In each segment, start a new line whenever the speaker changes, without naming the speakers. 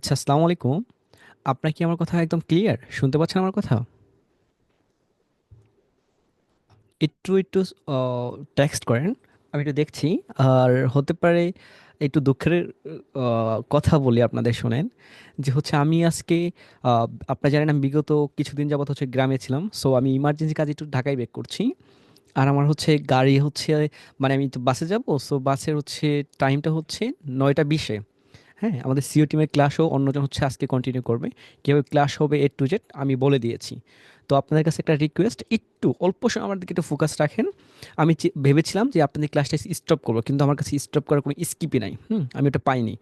আচ্ছা, আসসালামু আলাইকুম। আপনার কি আমার কথা একদম ক্লিয়ার? শুনতে পাচ্ছেন আমার কথা? একটু একটু টেক্সট করেন, আমি একটু দেখছি। আর হতে পারে একটু দুঃখের কথা বলি আপনাদের শোনেন, যে হচ্ছে আমি আজকে আপনারা জানেন আমি বিগত কিছুদিন যাবত হচ্ছে গ্রামে ছিলাম, সো আমি ইমার্জেন্সি কাজে একটু ঢাকায় ব্যাক করছি। আর আমার হচ্ছে গাড়ি হচ্ছে, মানে আমি তো বাসে যাব, সো বাসের হচ্ছে টাইমটা হচ্ছে 9টা 20-এ। হ্যাঁ, আমাদের সিও টিমের ক্লাসও অন্যজন হচ্ছে আজকে কন্টিনিউ করবে। কীভাবে ক্লাস হবে A to Z আমি বলে দিয়েছি। তো আপনাদের কাছে একটা রিকোয়েস্ট, একটু অল্প সময় আমার দিকে একটু ফোকাস রাখেন। আমি ভেবেছিলাম যে আপনাদের ক্লাসটা স্টপ করবো, কিন্তু আমার কাছে স্টপ করার কোনো স্কিপই নাই। আমি ওটা পাইনি।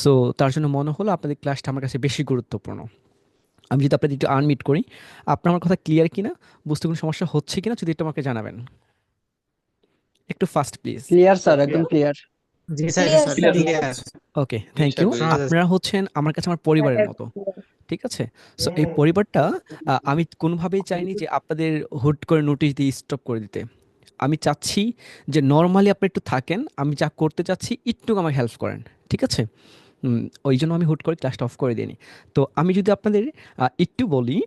সো তার জন্য মনে হলো আপনাদের ক্লাসটা আমার কাছে বেশি গুরুত্বপূর্ণ। আমি যদি আপনাদের একটু আনমিট করি, আপনার আমার কথা ক্লিয়ার কিনা, বুঝতে কোনো সমস্যা হচ্ছে কিনা যদি একটু আমাকে জানাবেন। একটু ফাস্ট প্লিজ।
ক্লিয়ার স্যার, একদম ক্লিয়ার।
জি sir,
clear
sir
sir.
Clear.
Okay, thank you.
শোনা যাচ্ছে।
আপনারা হচ্ছেন আমার কাছে আমার পরিবারের মতো। ঠিক আছে? সো এই পরিবারটা, আমি কোনোভাবেই চাইনি যে আপনাদের হুট করে নোটিশ দিয়ে স্টপ করে দিতে। আমি চাচ্ছি যে নর্মালি আপনি একটু থাকেন, আমি যা করতে চাচ্ছি একটু আমাকে হেল্প করেন। ঠিক আছে? ওই জন্য আমি হুট করে ক্লাসটা অফ করে দিইনি। তো আমি যদি আপনাদের একটু বলি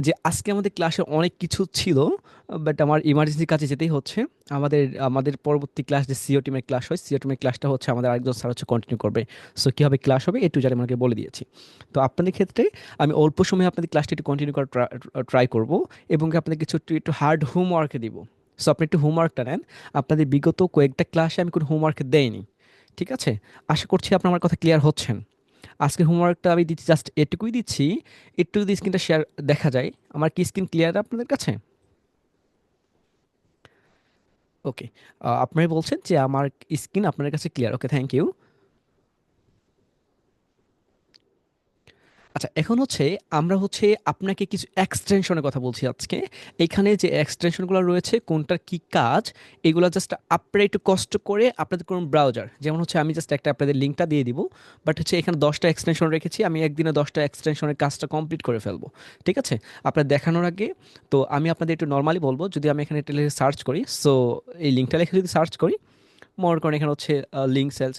যে আজকে আমাদের ক্লাসে অনেক কিছু ছিল, বাট আমার ইমার্জেন্সি কাজে যেতেই হচ্ছে। আমাদের আমাদের পরবর্তী ক্লাস যে সিও টিমের ক্লাস হয়, সিও টিমের ক্লাসটা হচ্ছে আমাদের আরেকজন স্যার হচ্ছে কন্টিনিউ করবে। সো কীভাবে ক্লাস হবে A to Z আমাকে বলে দিয়েছি। তো আপনাদের ক্ষেত্রে আমি অল্প সময়ে আপনাদের ক্লাসটা একটু কন্টিনিউ করার ট্রাই করব, এবং আপনাদের কিছু একটু একটু হার্ড হোমওয়ার্কে দিব। সো আপনি একটু হোমওয়ার্কটা নেন। আপনাদের বিগত কয়েকটা ক্লাসে আমি কোনো হোমওয়ার্ক দেইনি। ঠিক আছে? আশা করছি আপনার আমার কথা ক্লিয়ার হচ্ছেন। আজকে হোমওয়ার্কটা আমি দিচ্ছি, জাস্ট এটুকুই দিচ্ছি। একটু যদি স্ক্রিনটা শেয়ার দেখা যায়, আমার কি স্ক্রিন ক্লিয়ার আপনাদের কাছে? ওকে। আপনারা বলছেন যে আমার স্ক্রিন আপনার কাছে ক্লিয়ার। Okay, thank you. আচ্ছা, এখন হচ্ছে আমরা হচ্ছে আপনাকে কিছু এক্সটেনশনের কথা বলছি আজকে। এখানে যে এক্সটেনশনগুলো রয়েছে কোনটার কি কাজ, এগুলো জাস্ট আপনারা একটু কষ্ট করে আপনাদের কোন ব্রাউজার, যেমন হচ্ছে আমি জাস্ট একটা আপনাদের লিঙ্কটা দিয়ে দিব। বাট হচ্ছে এখানে 10টা এক্সটেনশন রেখেছি, আমি একদিনে 10টা এক্সটেনশনের কাজটা কমপ্লিট করে ফেলবো। ঠিক আছে? আপনার দেখানোর আগে তো আমি আপনাদের একটু নর্মালি বলবো, যদি আমি এখানে এটা লিখে সার্চ করি, সো এই লিঙ্কটা লিখে যদি সার্চ করি, মনে করেন এখানে হচ্ছে লিঙ্ক সেলস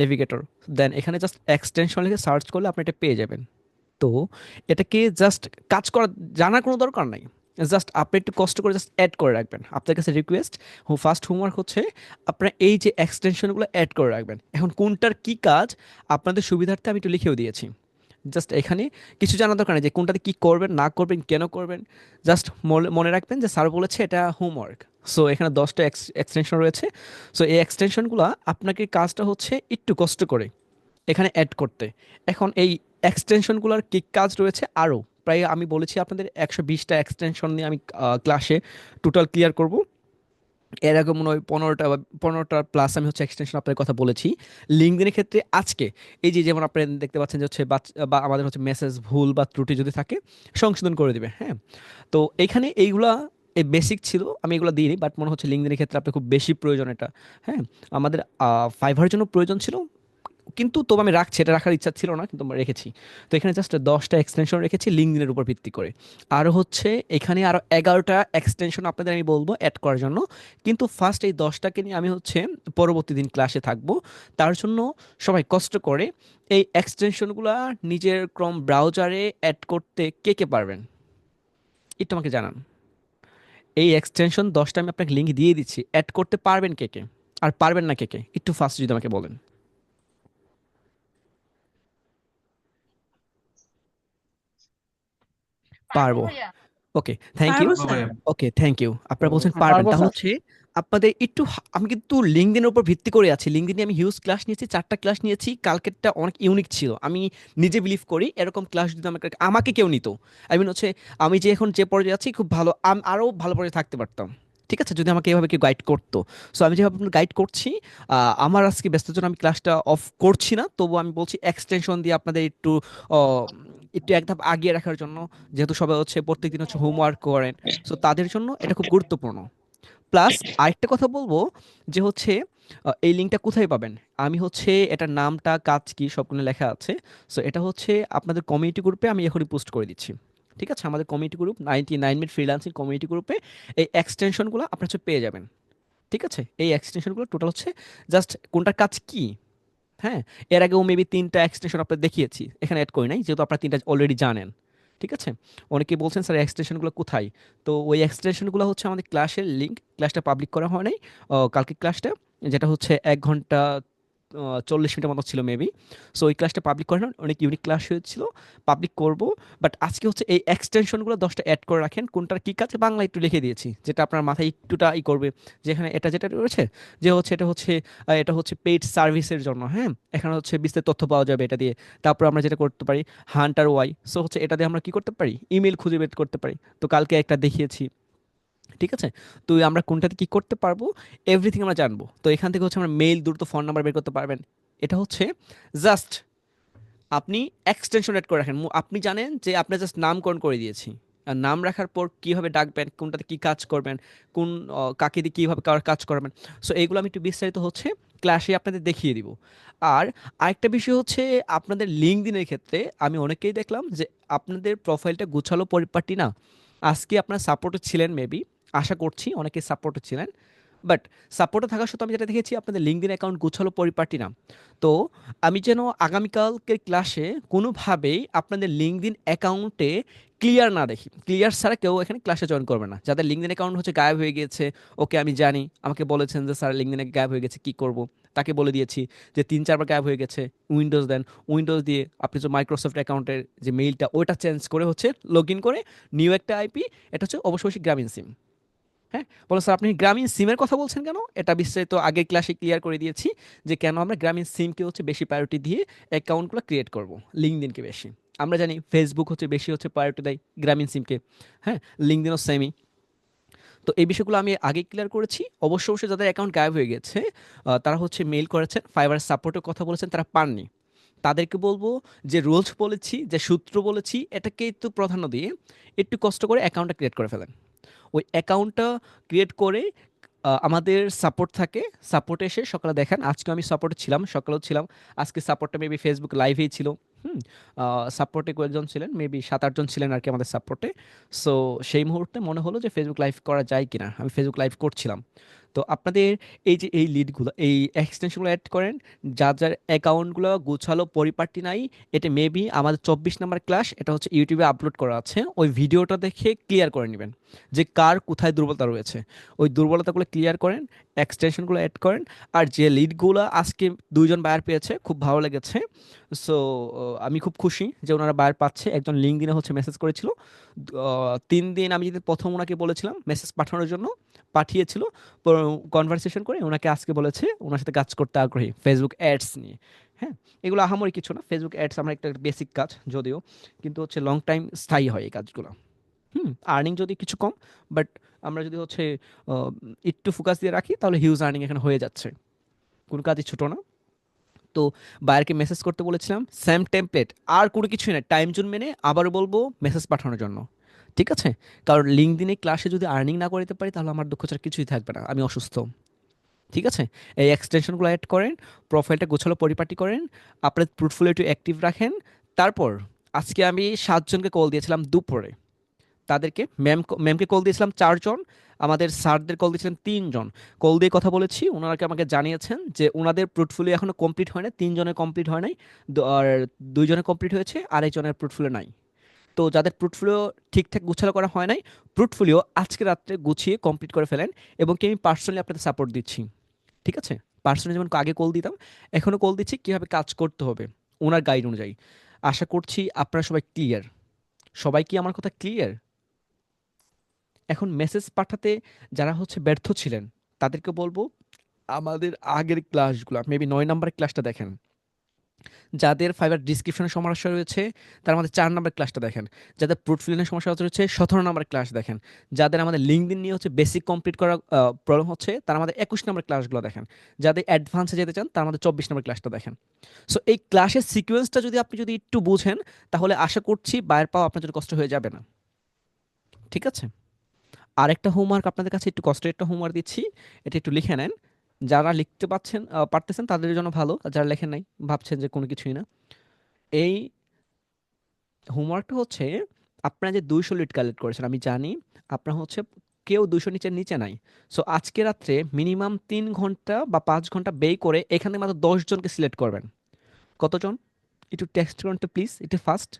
নেভিগেটর, দেন এখানে জাস্ট এক্সটেনশন লিখে সার্চ করলে আপনি এটা পেয়ে যাবেন। তো এটাকে জাস্ট কাজ করা জানার কোনো দরকার নাই। জাস্ট আপনি একটু কষ্ট করে জাস্ট অ্যাড করে রাখবেন। আপনার কাছে রিকোয়েস্ট, ফার্স্ট হোমওয়ার্ক হচ্ছে আপনার এই যে এক্সটেনশনগুলো অ্যাড করে রাখবেন। এখন কোনটার কি কাজ আপনাদের সুবিধার্থে আমি একটু লিখেও দিয়েছি। জাস্ট এখানে কিছু জানার দরকার নেই যে কোনটাতে কি করবেন না করবেন কেন করবেন। জাস্ট মনে রাখবেন যে স্যার বলেছে এটা হোমওয়ার্ক। সো এখানে 10টা এক্সটেনশন রয়েছে। সো এই এক্সটেনশনগুলো আপনাকে কাজটা হচ্ছে একটু কষ্ট করে এখানে অ্যাড করতে। এখন এই এক্সটেনশনগুলোর কি কাজ রয়েছে আরও, প্রায় আমি বলেছি আপনাদের 120টা এক্সটেনশন নিয়ে আমি ক্লাসে টোটাল ক্লিয়ার করব। এর আগে মনে হয় 15টা প্লাস আমি হচ্ছে এক্সটেনশন আপনাদের কথা বলেছি। লিঙ্কডইনের ক্ষেত্রে আজকে এই যে যেমন আপনারা দেখতে পাচ্ছেন যে হচ্ছে বা আমাদের হচ্ছে মেসেজ ভুল বা ত্রুটি যদি থাকে সংশোধন করে দিবে। হ্যাঁ, তো এইখানে এইগুলা এই বেসিক ছিল, আমি এগুলো দিইনি, বাট মনে হচ্ছে লিঙ্কডইনের ক্ষেত্রে আপনার খুব বেশি প্রয়োজন এটা। হ্যাঁ, আমাদের ফাইভারের জন্য প্রয়োজন ছিল, কিন্তু তবু আমি রাখছি, এটা রাখার ইচ্ছা ছিল না কিন্তু আমরা রেখেছি। তো এখানে জাস্ট 10টা এক্সটেনশন রেখেছি লিঙ্কডইনের উপর ভিত্তি করে। আর হচ্ছে এখানে আরও 11টা এক্সটেনশন আপনাদের আমি বলবো অ্যাড করার জন্য, কিন্তু ফার্স্ট এই 10টাকে নিয়ে আমি হচ্ছে পরবর্তী দিন ক্লাসে থাকবো। তার জন্য সবাই কষ্ট করে এই এক্সটেনশনগুলো নিজের ক্রোম ব্রাউজারে অ্যাড করতে কে কে পারবেন একটু আমাকে জানান। এই এক্সটেনশন 10টা আমি আপনাকে লিঙ্ক দিয়ে দিচ্ছি, অ্যাড করতে পারবেন কে কে, আর পারবেন না কে কে, একটু ফার্স্ট যদি আমাকে বলেন। পারবো। Okay, thank you.
পারবো স্যার।
Okay, thank you. আপনারা বলছেন পারবেন,
পারবো
তাহলে
স্যার।
হচ্ছে আপনাদের একটু আমি কিন্তু লিঙ্কডইনের উপর ভিত্তি করে আছি। লিঙ্কডইনে আমি হিউজ ক্লাস নিয়েছি, 4টা ক্লাস নিয়েছি। কালকেরটা অনেক ইউনিক ছিল, আমি নিজে বিলিভ করি এরকম ক্লাস যদি আমাকে আমাকে কেউ নিত, আই মিন হচ্ছে আমি যে এখন যে পর্যায়ে আছি খুব ভালো, আরও ভালো পর্যায়ে থাকতে পারতাম। ঠিক আছে, যদি আমাকে এভাবে কেউ গাইড করতো। সো আমি যেভাবে গাইড করছি, আমার আজকে ব্যস্ততার জন্য আমি ক্লাসটা অফ করছি না, তবু আমি বলছি এক্সটেনশন দিয়ে আপনাদের একটু আহ, একটু এক ধাপ আগিয়ে রাখার জন্য, যেহেতু সবাই হচ্ছে প্রত্যেকদিন হচ্ছে হোমওয়ার্ক করেন। সো তাদের জন্য এটা খুব গুরুত্বপূর্ণ। প্লাস আরেকটা কথা বলবো, যে হচ্ছে এই লিঙ্কটা কোথায় পাবেন। আমি হচ্ছে এটার নামটা কাজ কি সবগুলো লেখা আছে। সো এটা হচ্ছে আপনাদের কমিউনিটি গ্রুপে আমি এখনই পোস্ট করে দিচ্ছি। ঠিক আছে, আমাদের community group 99 minute freelancing community গ্রুপে এই এক্সটেনশনগুলো আপনার হচ্ছে পেয়ে যাবেন। ঠিক আছে, এই এক্সটেনশনগুলো টোটাল হচ্ছে জাস্ট কোনটার কাজ কি, হ্যাঁ, এর আগেও মেবি ৩টা এক্সটেনশন আপনাদের দেখিয়েছি। এখানে এড করি নাই যেহেতু আপনারা ৩টা অলরেডি জানেন। ঠিক আছে? অনেকেই বলছেন স্যার এক্সটেনশনগুলো কোথায়? তো ওই এক্সটেনশনগুলো হচ্ছে আমাদের ক্লাসের লিঙ্ক, ক্লাসটা পাবলিক করা হয় নাই। কালকের ক্লাসটা যেটা হচ্ছে ১ ঘন্টা ৪০ মিনিটের মতো ছিল মেবি। সো ওই ক্লাসটা পাবলিক করে না, অনেক ইউনিক ক্লাস হয়েছিল, পাবলিক করব। বাট আজকে হচ্ছে এই এক্সটেনশনগুলো ১০টা অ্যাড করে রাখেন, কোনটার কী কাজ বাংলা একটু লিখে দিয়েছি, যেটা আপনার মাথায় একটুটা করবে, যেখানে এটা যেটা রয়েছে যে হচ্ছে এটা হচ্ছে পেইড সার্ভিসের জন্য। হ্যাঁ, এখানে হচ্ছে বিস্তারিত তথ্য পাওয়া যাবে এটা দিয়ে। তারপর আমরা যেটা করতে পারি হান্টার ওয়াই, সো হচ্ছে এটা দিয়ে আমরা কি করতে পারি, ইমেল খুঁজে বের করতে পারি। তো কালকে একটা দেখিয়েছি। ঠিক আছে? তো আমরা কোনটাতে কি করতে পারবো, এভরিথিং আমরা জানবো। তো এখান থেকে হচ্ছে আমরা মেইল, দ্রুত ফোন নাম্বার বের করতে পারবেন। এটা হচ্ছে জাস্ট আপনি এক্সটেনশন এড করে রাখেন। আপনি জানেন যে আপনার জাস্ট নামকরণ করে দিয়েছি। আর নাম রাখার পর কিভাবে ডাকবেন, কোনটাতে কি কাজ করবেন, কোন কাকে দিয়ে কিভাবে কাজ করবেন। সো এইগুলো আমি একটু বিস্তারিত হচ্ছে ক্লাসে আপনাদের দেখিয়ে দিব। আর আরেকটা বিষয় হচ্ছে আপনাদের লিঙ্কডইনের ক্ষেত্রে আমি অনেকেই দেখলাম যে আপনাদের প্রোফাইলটা গুছালো পরিপাটি না। আজকে আপনার সাপোর্টে ছিলেন মেবি, আশা করছি অনেকে সাপোর্টে ছিলেন। বাট সাপোর্টে থাকা সত্ত্বেও আমি যেটা দেখেছি আপনাদের লিঙ্কডইন অ্যাকাউন্ট গুছালো পরিপাটি না। তো আমি যেন আগামীকালকের ক্লাসে কোনোভাবেই আপনাদের লিঙ্কডইন অ্যাকাউন্টে ক্লিয়ার না দেখি। ক্লিয়ার ছাড়া কেউ এখানে ক্লাসে জয়েন করবে না। যাদের লিঙ্কডইন অ্যাকাউন্ট হচ্ছে গায়েব হয়ে গিয়েছে, ওকে আমি জানি, আমাকে বলেছেন যে স্যার লিঙ্কডইন গায়েব হয়ে গেছে, কি করব? তাকে বলে দিয়েছি যে ৩-৪ বার গায়েব হয়ে গেছে, উইন্ডোজ দেন। উইন্ডোজ দিয়ে আপনি যে মাইক্রোসফট অ্যাকাউন্টের যে মেইলটা ওইটা চেঞ্জ করে হচ্ছে লগ ইন করে নিউ একটা আইপি, এটা হচ্ছে অবশ্যই গ্রামীণ সিম। হ্যাঁ, বলো স্যার আপনি গ্রামীণ সিমের কথা বলছেন কেন? এটা বিস্তারিত আগের ক্লাসে ক্লিয়ার করে দিয়েছি যে কেন আমরা গ্রামীণ সিমকে হচ্ছে বেশি প্রায়োরিটি দিয়ে অ্যাকাউন্টগুলো ক্রিয়েট করব, লিঙ্কডইনকে বেশি। আমরা জানি ফেসবুক হচ্ছে বেশি হচ্ছে প্রায়োরিটি দেয় গ্রামীণ সিমকে। হ্যাঁ, লিঙ্কডইনও সেমই। তো এই বিষয়গুলো আমি আগে ক্লিয়ার করেছি। অবশ্যই যাদের অ্যাকাউন্ট গায়েব হয়ে গেছে, তারা হচ্ছে মেইল করেছেন, ফাইবার সাপোর্টের কথা বলেছেন, তারা পাননি। তাদেরকে বলবো যে রুলস বলেছি, যে সূত্র বলেছি, এটাকে একটু প্রাধান্য দিয়ে একটু কষ্ট করে অ্যাকাউন্টটা ক্রিয়েট করে ফেলেন। ওই অ্যাকাউন্টটা ক্রিয়েট করে আমাদের সাপোর্ট থাকে, সাপোর্টে এসে সকালে দেখেন। আজকে আমি সাপোর্টে ছিলাম, সকালেও ছিলাম। আজকে সাপোর্টে মেবি ফেসবুক লাইভেই ছিল। হুম, সাপোর্টে কয়েকজন ছিলেন, মেবি ৭-৮ জন ছিলেন আর কি আমাদের সাপোর্টে। সো সেই মুহূর্তে মনে হলো যে ফেসবুক লাইভ করা যায় কিনা, আমি ফেসবুক লাইভ করছিলাম। তো আপনাদের এই যে এই লিডগুলো, এই এক্সটেনশনগুলো অ্যাড করেন। যার যার অ্যাকাউন্টগুলো গুছালো পরিপাটি নাই, এটা মেবি আমাদের ২৪ নম্বর ক্লাস, এটা হচ্ছে ইউটিউবে আপলোড করা আছে, ওই ভিডিওটা দেখে ক্লিয়ার করে নেবেন যে কার কোথায় দুর্বলতা রয়েছে। ওই দুর্বলতাগুলো ক্লিয়ার করেন, এক্সটেনশনগুলো অ্যাড করেন। আর যে লিডগুলো আজকে ২জন বায়ার পেয়েছে, খুব ভালো লেগেছে। সো আমি খুব খুশি যে ওনারা বায়ার পাচ্ছে। একজন লিঙ্কডইনে হচ্ছে মেসেজ করেছিল। ৩ দিন আমি যদি প্রথম ওনাকে বলেছিলাম মেসেজ পাঠানোর জন্য, পাঠিয়েছিল। কনভারসেশন করে ওনাকে আজকে বলেছে ওনার সাথে কাজ করতে আগ্রহী ফেসবুক অ্যাডস নিয়ে। হ্যাঁ, এগুলো আহামরি কিছু না, ফেসবুক অ্যাডস আমার একটা বেসিক কাজ যদিও, কিন্তু হচ্ছে লং টাইম স্থায়ী হয় এই কাজগুলো। আর্নিং যদি কিছু কম, বাট আমরা যদি হচ্ছে আহ, একটু ফোকাস দিয়ে রাখি তাহলে হিউজ আর্নিং এখানে হয়ে যাচ্ছে, কোনো কাজই ছোট না। তো বায়ারকে মেসেজ করতে বলেছিলাম সেম টেমপ্লেট, আর কোনো কিছুই না, টাইম জোন মেনে আবার বলবো মেসেজ পাঠানোর জন্য। ঠিক আছে? কারণ লিঙ্কডইনে ক্লাসে যদি আর্নিং না করতে পারি তাহলে আমার দুঃখ ছাড়া কিছুই থাকবে না, আমি অসুস্থ। ঠিক আছে? এই এক্সটেনশনগুলো অ্যাড করেন, প্রোফাইলটা গোছালো পরিপাটি করেন, আপনার পোর্টফোলিও একটু অ্যাক্টিভ রাখেন। তারপর আজকে আমি ৭ জনকে কল দিয়েছিলাম দুপুরে। তাদেরকে ম্যামকে কল দিয়েছিলাম ৪ জন, আমাদের স্যারদের কল দিয়েছিলাম ৩ জন। কল দিয়ে কথা বলেছি, ওনারা আমাকে জানিয়েছেন যে ওনাদের পোর্টফোলিও এখনো কমপ্লিট হয় না, ৩ জনের কমপ্লিট হয় নাই। আর ২ জনের কমপ্লিট হয়েছে, আরেকজনের পোর্টফোলিও নাই। তো যাদের পোর্টফোলিও ঠিকঠাক গুছালো করা হয় নাই, পোর্টফোলিও আজকে রাত্রে গুছিয়ে কমপ্লিট করে ফেলেন। এবং কি আমি পার্সোনালি আপনাদের সাপোর্ট দিচ্ছি। ঠিক আছে? পার্সোনালি যেমন আগে কল দিতাম, এখনও কল দিচ্ছি কীভাবে কাজ করতে হবে ওনার গাইড অনুযায়ী। আশা করছি আপনারা সবাই ক্লিয়ার। সবাই কি আমার কথা ক্লিয়ার? এখন মেসেজ পাঠাতে যারা হচ্ছে ব্যর্থ ছিলেন তাদেরকে বলবো আমাদের আগের ক্লাসগুলো, মেবি ৯ নম্বরের ক্লাসটা দেখেন। যাদের ফাইবার ডিসক্রিপশনের সমস্যা রয়েছে তারা আমাদের ৪ নম্বর ক্লাসটা দেখেন। যাদের পোর্টফোলিওর সমস্যা রয়েছে ১৭ নম্বর ক্লাস দেখেন। যাদের আমাদের লিঙ্কডইন নিয়ে হচ্ছে বেসিক কমপ্লিট করা প্রবলেম হচ্ছে তারা আমাদের ২১ নম্বর ক্লাসগুলো দেখেন। যাদের অ্যাডভান্সে যেতে চান তারা আমাদের ২৪ নম্বর ক্লাসটা দেখেন। সো এই ক্লাসের সিকোয়েন্সটা যদি আপনি যদি একটু বুঝেন তাহলে আশা করছি বাইরে পাওয়া আপনার জন্য কষ্ট হয়ে যাবে না। ঠিক আছে? আরেকটা হোমওয়ার্ক আপনাদের কাছে, একটু কষ্টের একটা হোমওয়ার্ক দিচ্ছি, এটা একটু লিখে নেন। যারা লিখতে পাচ্ছেন পারতেছেন তাদের জন্য ভালো, আর যারা লেখেন নাই ভাবছেন যে কোনো কিছুই না, এই হোমওয়ার্কটা হচ্ছে আপনারা যে ২০০ লিড কালেক্ট করেছেন, আমি জানি আপনারা হচ্ছে কেউ 200 নিচের নিচে নাই। সো আজকে রাত্রে মিনিমাম 3 ঘন্টা বা 5 ঘন্টা ব্যয় করে এখানে মাত্র 10 জনকে সিলেক্ট করবেন। কতজন? একটু টেক্সট করুন তো প্লিজ, একটু ফাস্ট।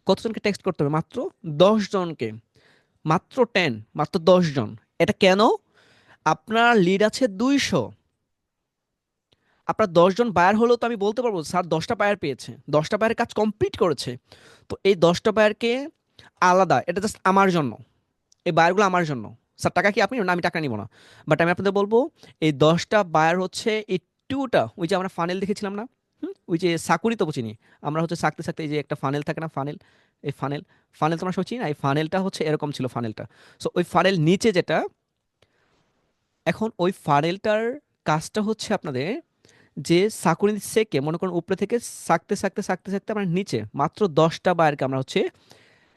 কতজনকে টেক্সট করতে হবে? মাত্র 10 জনকে। মাত্র 10, মাত্র 10 জন। এটা কেন? আপনার লিড আছে 200। আপনার 10 জন বায়ার হলেও তো আমি বলতে পারবো স্যার 10টা বায়ার পেয়েছে, 10টা বায়ারের কাজ কমপ্লিট করেছে। তো এই 10টা বায়ারকে আলাদা, এটা জাস্ট আমার জন্য, এই বায়ারগুলো আমার জন্য। স্যার টাকা কি আপনি না, আমি টাকা নিব না। বাট আমি আপনাদের বলবো এই 10টা বায়ার হচ্ছে এই টুটা, ওই যে আমরা ফানেল দেখেছিলাম না, ওই যে সাকুরি তো চিনি আমরা, হচ্ছে সাকতে সাকতে এই যে একটা ফানেল থাকে না, ফানেল, এই ফানেল, ফানেল তোমরা সব চিনি না? এই ফানেলটা হচ্ছে এরকম ছিল ফানেলটা। সো ওই ফানেল নিচে যেটা, এখন ওই ফানেলটার কাজটা হচ্ছে আপনাদের যে সাকুরি সেকে মনে করুন উপরে থেকে সাকতে সাকতে সাকতে সাকতে আমরা নিচে মাত্র 10টা বায়ারকে আমরা হচ্ছে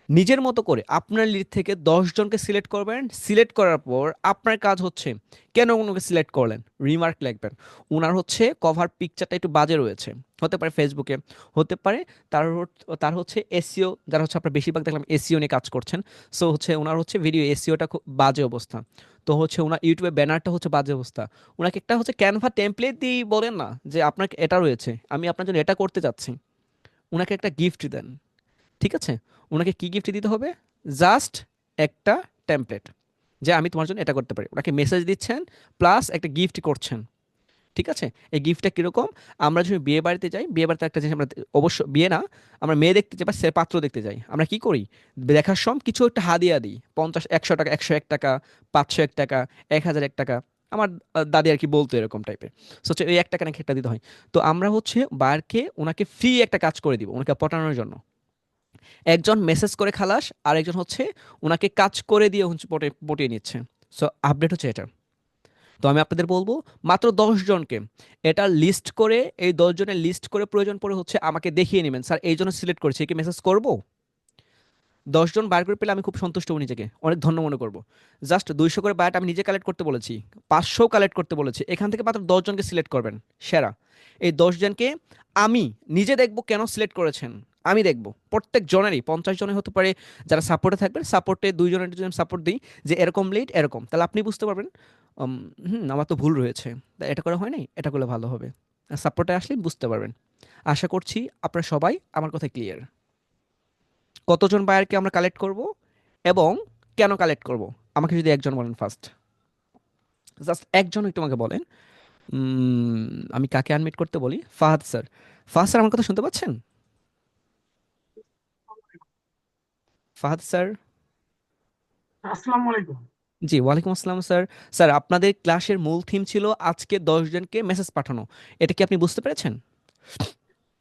নিজের মতো করে আপনার লিড থেকে 10 জনকে সিলেক্ট করবেন। সিলেক্ট করার পর আপনার কাজ হচ্ছে কেন ওনাকে সিলেক্ট করলেন রিমার্ক লিখবেন। ওনার হচ্ছে কভার পিকচারটা একটু বাজে রয়েছে, হতে পারে ফেসবুকে, হতে পারে তার হচ্ছে এসইও, যারা হচ্ছে আপনার বেশিরভাগ দেখলাম এসইও নিয়ে কাজ করছেন। সো হচ্ছে ওনার হচ্ছে ভিডিও এসইওটা খুব বাজে অবস্থা। তো হচ্ছে ওনার ইউটিউবে ব্যানারটা হচ্ছে বাজে অবস্থা। ওনাকে একটা হচ্ছে ক্যানভা টেমপ্লেট দিয়ে বলেন না যে আপনার এটা রয়েছে, আমি আপনার জন্য এটা করতে চাচ্ছি। ওনাকে একটা গিফট দেন, ঠিক আছে? ওনাকে কি গিফট দিতে হবে? জাস্ট একটা টেমপ্লেট, যে আমি তোমার জন্য এটা করতে পারি। ওনাকে মেসেজ দিচ্ছেন প্লাস একটা গিফট করছেন, ঠিক আছে? এই গিফটটা কিরকম? আমরা যখন বিয়ে বাড়িতে যাই, বিয়ে বাড়িতে একটা জিনিস আমরা, অবশ্য বিয়ে না, আমরা মেয়ে দেখতে যাই বা সে পাত্র দেখতে যাই, আমরা কি করি? দেখার সময় কিছু একটা হাদিয়া দিই, 50, 100 টাকা, 101 টাকা, 501 টাকা, 1001 টাকা। আমার দাদি আর কি বলতো এরকম টাইপের। সো হচ্ছে ওই 1 টাকা নাকি একটা দিতে হয়। তো আমরা হচ্ছে বারকে ওনাকে ফ্রি একটা কাজ করে দিব ওনাকে পটানোর জন্য। একজন মেসেজ করে খালাস, আর একজন হচ্ছে ওনাকে কাজ করে দিয়ে হচ্ছে পটিয়ে নিচ্ছে। সো আপডেট হচ্ছে এটা। তো আমি আপনাদের বলবো মাত্র 10 জনকে এটা লিস্ট করে, এই 10 জনের লিস্ট করে প্রয়োজন পড়ে হচ্ছে আমাকে দেখিয়ে নেবেন স্যার এই জন্য সিলেক্ট করেছি, কি মেসেজ করবো? 10 জন বার করে পেলে আমি খুব সন্তুষ্ট হব, নিজেকে অনেক ধন্য মনে করবো। জাস্ট 200 করে বায়াট আমি নিজে কালেক্ট করতে বলেছি, 500 কালেক্ট করতে বলেছি, এখান থেকে মাত্র 10 জনকে সিলেক্ট করবেন সেরা। এই 10 জনকে আমি নিজে দেখবো কেন সিলেক্ট করেছেন। আমি দেখবো প্রত্যেক জনেরই, 50 জনের হতে পারে, যারা সাপোর্টে থাকবেন সাপোর্টে 2 জনের দুজন সাপোর্ট দিই, যে এরকম লিড এরকম, তাহলে আপনি বুঝতে পারবেন আমার তো ভুল রয়েছে, তা এটা করা হয় নাই, এটা করলে ভালো হবে। সাপোর্টে আসলে বুঝতে পারবেন। আশা করছি আপনারা সবাই আমার কথা ক্লিয়ার। কতজন বায়ারকে আমরা কালেক্ট করব এবং কেন কালেক্ট করব, আমাকে যদি একজন বলেন ফার্স্ট, জাস্ট একজন একটু আমাকে বলেন। আমি কাকে আনমিট করতে বলি? ফাহাদ স্যার। ফাহাদ স্যার আমার কথা শুনতে পাচ্ছেন? ফাহাদ স্যার।
আসসালামু আলাইকুম।
জি, ওয়ালাইকুম আসসালাম স্যার। স্যার আপনাদের ক্লাসের মূল থিম ছিল আজকে 10 জনকে মেসেজ পাঠানো, এটা কি আপনি বুঝতে পেরেছেন?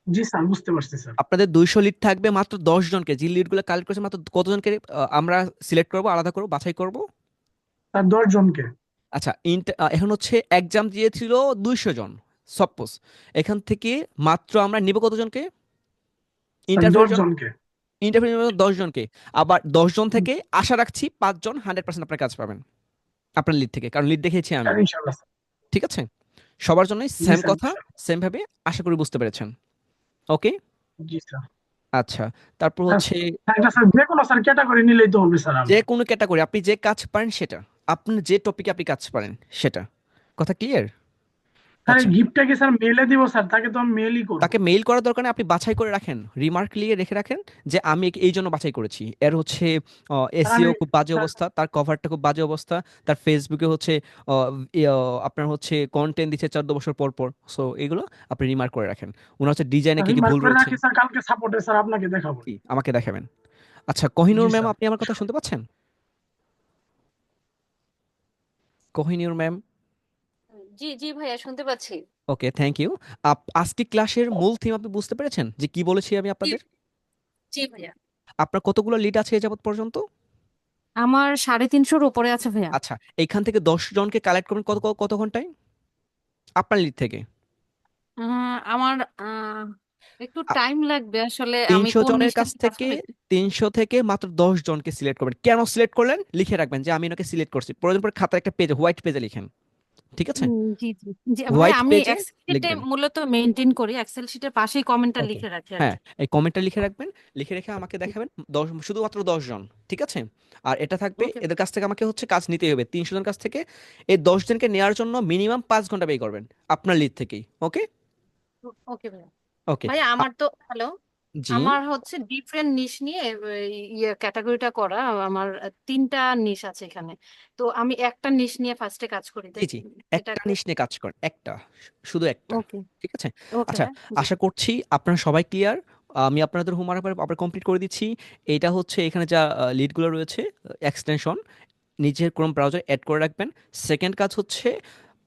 জি স্যার, বুঝতে পারছি স্যার।
আপনাদের 200 লিড থাকবে, মাত্র 10 জনকে, যে লিডগুলো কালেক্ট করেছে মাত্র কতজনকে আমরা সিলেক্ট করব, আলাদা করব, বাছাই করব?
স্যার 10 জনকে।
আচ্ছা, এখন হচ্ছে এক্সাম দিয়েছিল 200 জন, সাপোজ। এখান থেকে মাত্র আমরা নিব কতজনকে
স্যার দশ
ইন্টারভিউর জন্য?
জনকে
ইন্টারভিউর জন্য 10 জনকে। আবার 10 জন থেকে আশা রাখছি 5 জন 100% আপনার কাজ পাবেন আপনার লিড থেকে, কারণ লিড দেখেছি আমি।
স্যার ইনশাআল্লাহ স্যার।
ঠিক আছে? সবার জন্যই
জি
সেম
স্যার,
কথা,
ইনশাআল্লাহ।
সেম ভাবে আশা করি বুঝতে পেরেছেন। ওকে।
জি স্যার।
আচ্ছা, তারপর
স্যার
হচ্ছে
স্যার, এটা স্যার যে কোনো স্যার ক্যাটাগরি নিলেই তো হবে স্যার
যে
আমার।
কোনো ক্যাটাগরি, আপনি যে কাজ পারেন সেটা, আপনি যে টপিকে আপনি কাজ পারেন সেটা। কথা ক্লিয়ার?
স্যার এই
আচ্ছা,
গিফটটা কি স্যার মেলে দিব স্যার? তাকে তো আমি মেলই করব।
তাকে মেইল করার দরকার নেই, আপনি বাছাই করে রাখেন, রিমার্ক লিখে রেখে রাখেন যে আমি এই জন্য বাছাই করেছি। এর হচ্ছে
স্যার আমি
এসইও খুব বাজে
স্যার
অবস্থা, তার কভারটা খুব বাজে অবস্থা, তার ফেসবুকে হচ্ছে আপনার হচ্ছে কন্টেন্ট দিচ্ছে 14 বছর পর পর। সো এগুলো আপনি রিমার্ক করে রাখেন। ওনার হচ্ছে ডিজাইনে কি কি
রিমার্ক
ভুল
করে
রয়েছে,
রাখি স্যার, কালকে সাপোর্টে স্যার আপনাকে দেখাবো।
কি আমাকে দেখাবেন। আচ্ছা, কোহিনুর
জি
ম্যাম
স্যার।
আপনি আমার কথা শুনতে পাচ্ছেন? কোহিনুর ম্যাম।
জি জি ভাইয়া শুনতে পাচ্ছি।
ওকে, থ্যাংক ইউ। আজকে ক্লাসের মূল থিম আপনি বুঝতে পেরেছেন যে কি বলেছি আমি
জি
আপনাদের?
জি ভাইয়া।
আপনার কতগুলো লিড আছে এ যাবত পর্যন্ত?
আমার 350-র উপরে আছে ভাইয়া।
আচ্ছা, এইখান থেকে 10 জনকে কালেক্ট করবেন কত কত ঘন্টায় আপনার লিড থেকে?
আমার একটু
আ-
টাইম লাগবে আসলে, আমি
300
কোন
জনের কাছ
নিচটাতে কাজ
থেকে,
করি।
300 থেকে মাত্র 10 জনকে সিলেক্ট করবেন। কেন সিলেক্ট করলেন লিখে রাখবেন যে আমি ওনাকে সিলেক্ট করছি, প্রয়োজন পড়ে খাতায় একটা পেজে, হোয়াইট পেজে লিখেন। ঠিক আছে?
জি জি জি ভাই,
হোয়াইট
আমি
পেজে
এক্সেল শিটে
লিখবেন।
মূলত মেনটেন করি, এক্সেল শিটের পাশেই কমেন্টটা
ওকে,
লিখে রাখি আর
হ্যাঁ,
কি।
এই কমেন্টটা লিখে রাখবেন। লিখে রেখে আমাকে দেখাবেন, শুধুমাত্র 10 জন, ঠিক আছে? আর এটা থাকবে,
ওকে
এদের কাছ থেকে আমাকে হচ্ছে কাজ নিতেই হবে 300 জন কাছ থেকে। এই 10 জনকে নেওয়ার জন্য মিনিমাম 5 ঘন্টা ব্যয় করবেন আপনার লিড থেকেই। ওকে?
ওকে ভাইয়া।
ওকে।
ভাইয়া আমার তো হ্যালো,
জি
আমার হচ্ছে ডিফারেন্ট নিশ নিয়ে ইয়ে ক্যাটাগরিটা করা। আমার তিনটা নিশ আছে এখানে, তো আমি একটা নিশ নিয়ে ফার্স্টে কাজ করি,
জি
তাই
জি, একটা
এটাকে।
নিশ নিয়ে কাজ করেন, একটা, শুধু একটা।
ওকে
ঠিক আছে?
ওকে
আচ্ছা,
ভাই, জি।
আশা করছি আপনারা সবাই ক্লিয়ার। আমি আপনাদের হোমওয়ার্ক আবার কমপ্লিট করে দিচ্ছি। এটা হচ্ছে এখানে যা লিডগুলো রয়েছে, এক্সটেনশন নিজের ক্রোম ব্রাউজার অ্যাড করে রাখবেন। সেকেন্ড কাজ হচ্ছে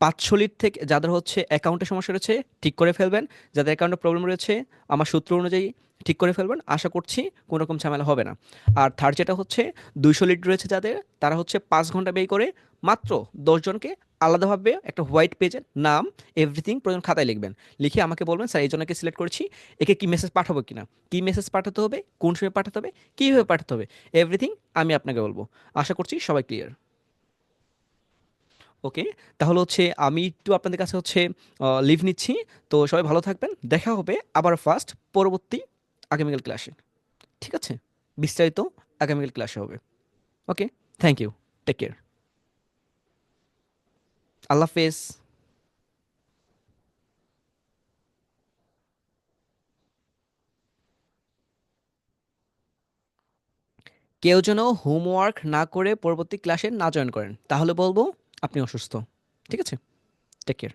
500 লিড থেকে যাদের হচ্ছে অ্যাকাউন্টে সমস্যা রয়েছে ঠিক করে ফেলবেন। যাদের অ্যাকাউন্টে প্রবলেম রয়েছে আমার সূত্র অনুযায়ী ঠিক করে ফেলবেন। আশা করছি কোনো রকম ঝামেলা হবে না। আর থার্ড যেটা হচ্ছে 200 লিড রয়েছে যাদের, তারা হচ্ছে 5 ঘন্টা ব্যয় করে মাত্র 10 জনকে আলাদাভাবে একটা হোয়াইট পেজের নাম এভরিথিং প্রয়োজন খাতায় লিখবেন। লিখে আমাকে বলবেন স্যার এই জনকে সিলেক্ট করেছি, একে কি মেসেজ পাঠাবো কিনা, কি মেসেজ পাঠাতে হবে, কোন সময় পাঠাতে হবে, কীভাবে পাঠাতে হবে, এভরিথিং আমি আপনাকে বলবো। আশা করছি সবাই ক্লিয়ার। ওকে, তাহলে হচ্ছে আমি একটু আপনাদের কাছে হচ্ছে লিভ নিচ্ছি। তো সবাই ভালো থাকবেন, দেখা হবে আবার ফার্স্ট পরবর্তী আগামীকাল ক্লাসে। ঠিক আছে? বিস্তারিত আগামীকাল ক্লাসে হবে। ওকে, থ্যাংক ইউ, টেক কেয়ার, আল্লাহ হাফেজ। কেউ যেন হোমওয়ার্ক না করে পরবর্তী ক্লাসে না জয়েন করেন, তাহলে বলবো আপনি অসুস্থ। ঠিক আছে? Take care.